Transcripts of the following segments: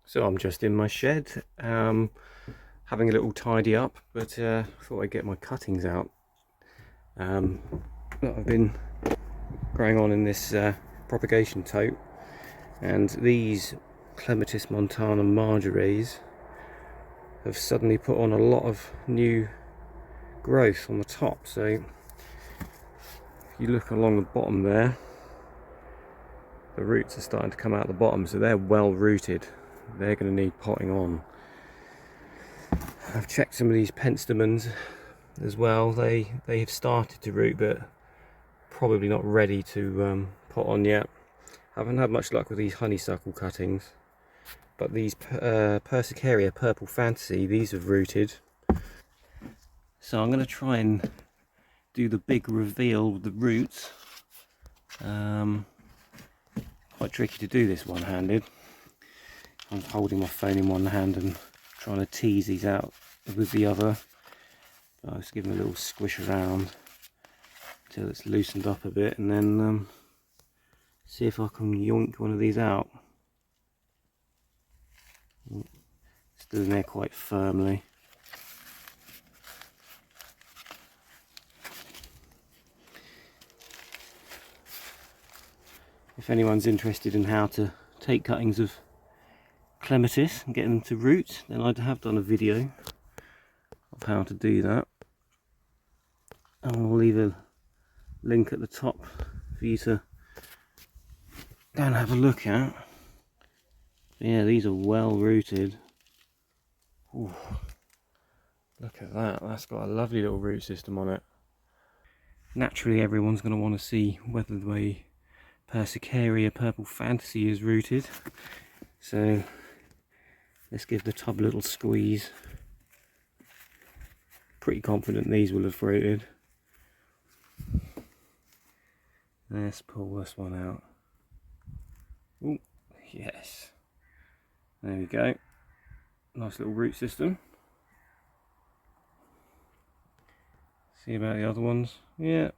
So I'm just in my shed, having a little tidy up, but thought I'd get my cuttings out that I've been growing on in this propagation tote. And these Clematis montana marjories have suddenly put on a lot of new growth on the top. So if you look along the bottom there, the roots are starting to come out the bottom, so they're well rooted. They're going to need potting on. I've checked some of these penstemons as well. They have started to root, but probably not ready to pot on yet. Haven't had much luck with these honeysuckle cuttings, but these Persicaria purple fantasy, these have rooted. So I'm going to try and do the big reveal with the roots. Quite tricky to do this one-handed. I'm holding my phone in one hand and trying to tease these out with the other. I'll just give them a little squish around until it's loosened up a bit, and then see if I can yoink one of these out. Still in there quite firmly. If anyone's interested in how to take cuttings of Clematis and get them to root, then I have done a video of how to do that. I'll leave a link at the top for you to go and have a look at. Yeah, these are well rooted. Ooh, look at that, that's got a lovely little root system on it. Naturally everyone's going to want to see whether the Persicaria purple fantasy is rooted, so let's give the tub a little squeeze. Pretty confident these will have rooted. Let's pull this one out. Oh yes, there we go. Nice little root system. See about the other ones? Yeah.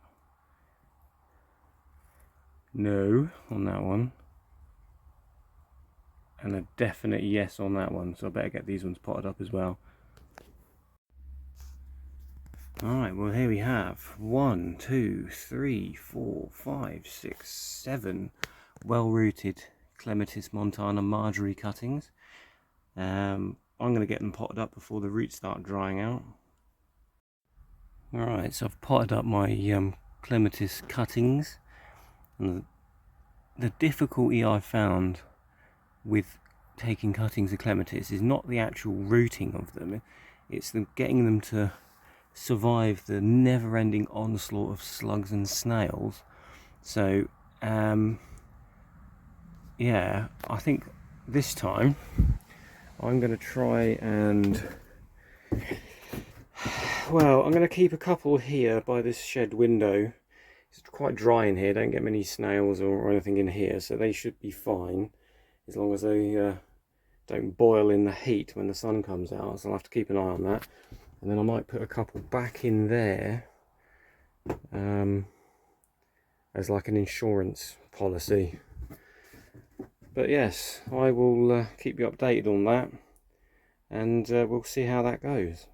No on that one. And a definite yes on that one. So I better get these ones potted up as well. Alright, well here we have 1, 2, 3, 4, 5, 6, 7 well-rooted Clematis montana marjorie cuttings. I'm going to get them potted up before the roots start drying out. Alright, so I've potted up my Clematis cuttings. And the difficulty I found with taking cuttings of Clematis is not the actual rooting of them, it's getting them to survive the never-ending onslaught of slugs and snails. So yeah, I think this time I'm going to try and, well, I'm going to keep a couple here by this shed window. It's quite dry in here, don't get many snails or anything in here, so they should be fine as long as they don't boil in the heat when the sun comes out. So I'll have to keep an eye on that. And then I might put a couple back in there as like an insurance policy. But yes, I will keep you updated on that, and we'll see how that goes.